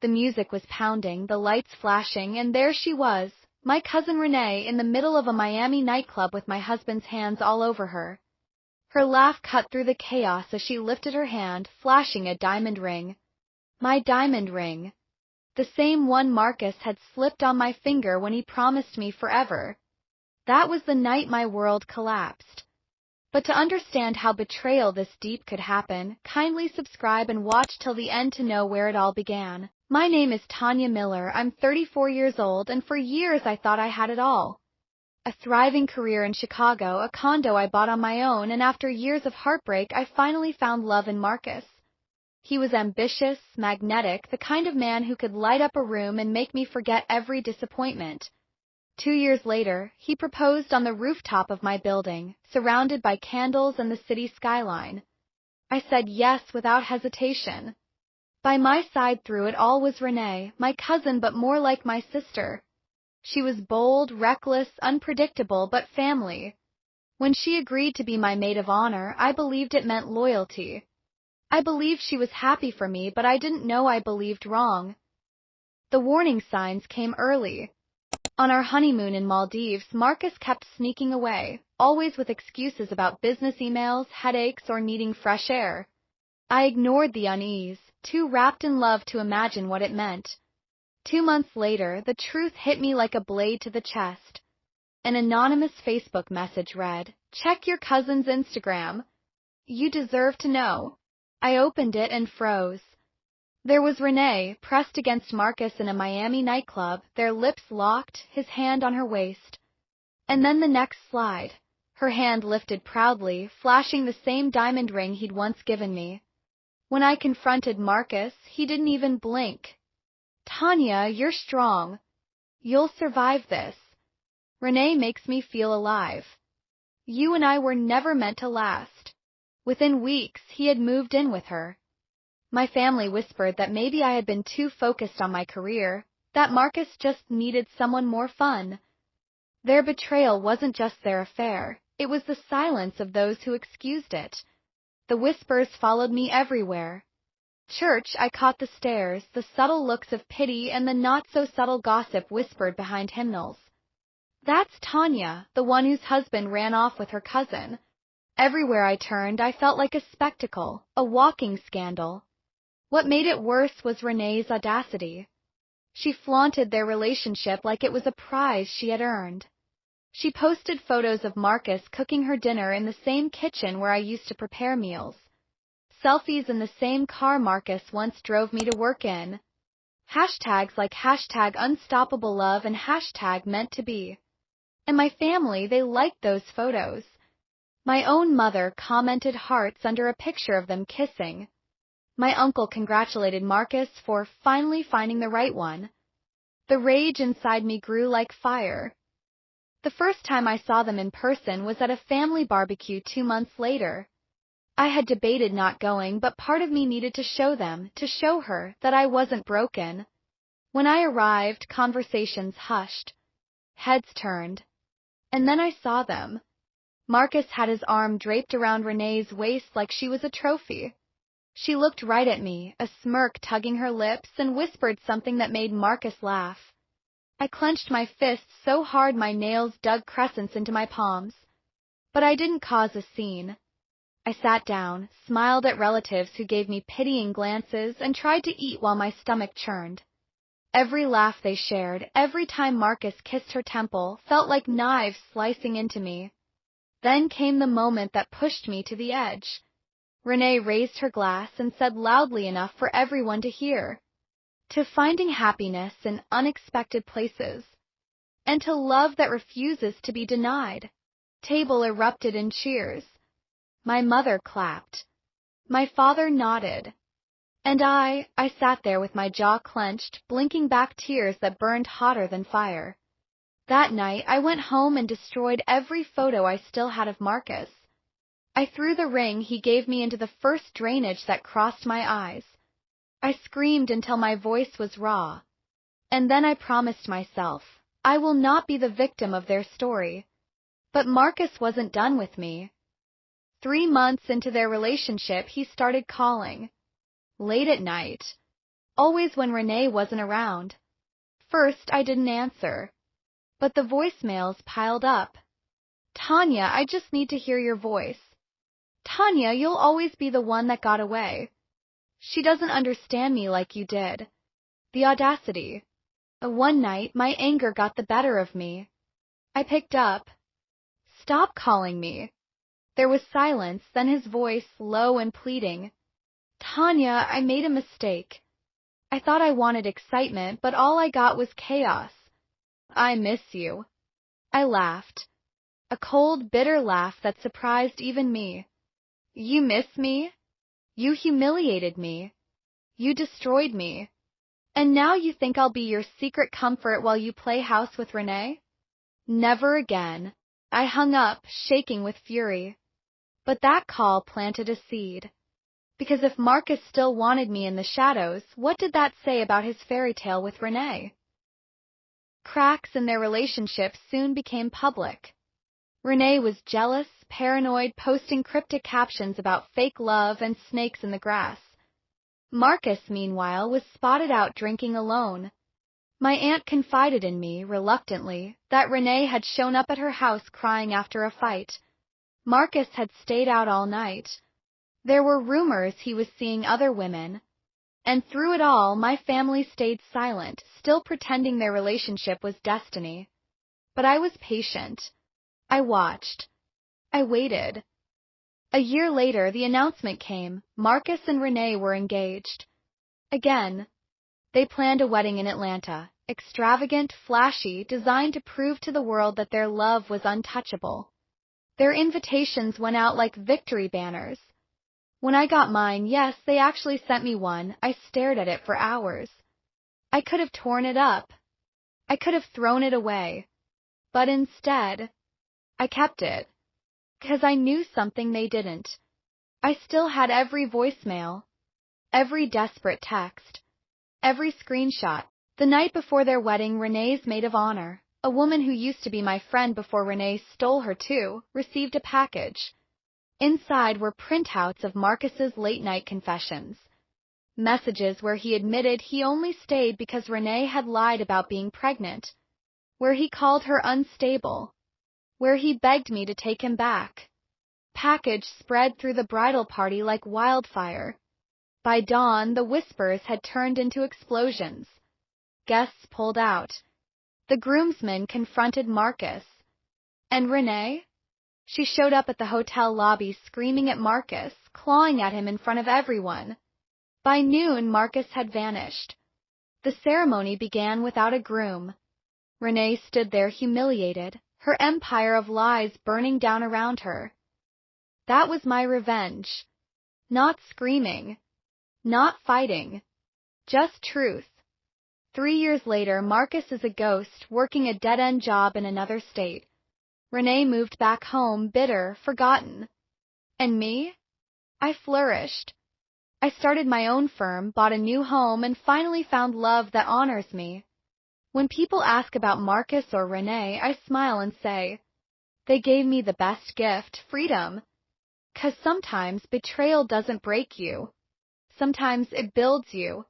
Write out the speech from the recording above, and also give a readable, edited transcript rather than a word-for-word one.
The music was pounding, the lights flashing, and there she was, my cousin Renee, in the middle of a Miami nightclub with my husband's hands all over her. Her laugh cut through the chaos as she lifted her hand, flashing a diamond ring. My diamond ring. The same one Marcus had slipped on my finger when he promised me forever. That was the night my world collapsed. But to understand how betrayal this deep could happen, kindly subscribe and watch till the end to know where it all began. My name is Tanya Miller. I'm 34 years old, and for years I thought I had it all. A thriving career in Chicago, a condo I bought on my own, and after years of heartbreak, I finally found love in Marcus. He was ambitious, magnetic, the kind of man who could light up a room and make me forget every disappointment. 2 years later, he proposed on the rooftop of my building, surrounded by candles and the city skyline. I said yes without hesitation. By my side through it all was Renee, my cousin but more like my sister. She was bold, reckless, unpredictable, but family. When she agreed to be my maid of honor, I believed it meant loyalty. I believed she was happy for me, but I didn't know I believed wrong. The warning signs came early. On our honeymoon in Maldives, Marcus kept sneaking away, always with excuses about business emails, headaches, or needing fresh air. I ignored the unease, too wrapped in love to imagine what it meant. 2 months later, the truth hit me like a blade to the chest. An anonymous Facebook message read, "Check your cousin's Instagram. You deserve to know." I opened it and froze. There was Renee, pressed against Marcus in a Miami nightclub, their lips locked, his hand on her waist. And then the next slide. Her hand lifted proudly, flashing the same diamond ring he'd once given me. When I confronted Marcus, he didn't even blink. "Tanya, you're strong. You'll survive this. Renee makes me feel alive. You and I were never meant to last." Within weeks, he had moved in with her. My family whispered that maybe I had been too focused on my career, that Marcus just needed someone more fun. Their betrayal wasn't just their affair, it was the silence of those who excused it. The whispers followed me everywhere. Church, I caught the stares, the subtle looks of pity, and the not-so-subtle gossip whispered behind hymnals. "That's Tanya, the one whose husband ran off with her cousin." Everywhere I turned, I felt like a spectacle, a walking scandal. What made it worse was Renee's audacity. She flaunted their relationship like it was a prize she had earned. She posted photos of Marcus cooking her dinner in the same kitchen where I used to prepare meals. Selfies in the same car Marcus once drove me to work in. Hashtags like #unstoppable_love and #meant to be. And my family, they liked those photos. My own mother commented hearts under a picture of them kissing. My uncle congratulated Marcus for finally finding the right one. The rage inside me grew like fire. The first time I saw them in person was at a family barbecue 2 months later. I had debated not going, but part of me needed to show them, to show her, that I wasn't broken. When I arrived, conversations hushed. Heads turned. And then I saw them. Marcus had his arm draped around Renee's waist like she was a trophy. She looked right at me, a smirk tugging her lips, and whispered something that made Marcus laugh. I clenched my fists so hard my nails dug crescents into my palms. But I didn't cause a scene. I sat down, smiled at relatives who gave me pitying glances, and tried to eat while my stomach churned. Every laugh they shared, every time Marcus kissed her temple, felt like knives slicing into me. Then came the moment that pushed me to the edge. Renee raised her glass and said loudly enough for everyone to hear. "To finding happiness in unexpected places. And to love that refuses to be denied." Table erupted in cheers. My mother clapped. My father nodded. And I sat there with my jaw clenched, blinking back tears that burned hotter than fire. That night, I went home and destroyed every photo I still had of Marcus. I threw the ring he gave me into the first drainage that crossed my eyes. I screamed until my voice was raw. And then I promised myself, I will not be the victim of their story. But Marcus wasn't done with me. 3 months into their relationship, he started calling. Late at night. always when Renee wasn't around. First, I didn't answer, but the voicemails piled up. Tanya, I just need to hear your voice. Tanya, you'll always be the one that got away. She doesn't understand me like you did. The audacity. One night, my anger got the better of me. I picked up. Stop calling me. There was silence, then his voice, low and pleading. Tanya, I made a mistake. I thought I wanted excitement, but all I got was chaos. I miss you. I laughed. A cold, bitter laugh that surprised even me. You miss me? You humiliated me. You destroyed me. And now you think I'll be your secret comfort while you play house with Renee? Never again. I hung up, shaking with fury. But that call planted a seed. Because if Marcus still wanted me in the shadows, what did that say about his fairy tale with Renee? Cracks in their relationship soon became public. Renee was jealous, paranoid, posting cryptic captions about fake love and snakes in the grass. Marcus, meanwhile, was spotted out drinking alone. My aunt confided in me, reluctantly, that Renee had shown up at her house crying after a fight. Marcus had stayed out all night. There were rumors he was seeing other women. And through it all, my family stayed silent, still pretending their relationship was destiny. But I was patient. I watched. I waited. A year later, the announcement came. Marcus and Renee were engaged. Again. They planned a wedding in Atlanta, extravagant, flashy, designed to prove to the world that their love was untouchable. Their invitations went out like victory banners. When I got mine, yes, they actually sent me one, I stared at it for hours. I could have torn it up. I could have thrown it away. But instead, I kept it. 'Cause I knew something they didn't. I still had every voicemail, every desperate text, every screenshot. The night before their wedding, Renee's maid of honor, a woman who used to be my friend before Renee stole her too, received a package. Inside were printouts of Marcus's late-night confessions. Messages where he admitted he only stayed because Renee had lied about being pregnant, where he called her unstable, where he begged me to take him back. Package spread through the bridal party like wildfire. By dawn, the whispers had turned into explosions. Guests pulled out. The groomsmen confronted Marcus. And Renee? She showed up at the hotel lobby screaming at Marcus, clawing at him in front of everyone. By noon, Marcus had vanished. The ceremony began without a groom. Renee stood there humiliated, her empire of lies burning down around her. That was my revenge. Not screaming. Not fighting. Just truth. 3 years later, Marcus is a ghost, working a dead-end job in another state. Renee moved back home, bitter, forgotten. And me? I flourished. I started my own firm, bought a new home, and finally found love that honors me. When people ask about Marcus or Renee, I smile and say, they gave me the best gift, freedom. 'Cause sometimes betrayal doesn't break you. Sometimes it builds you.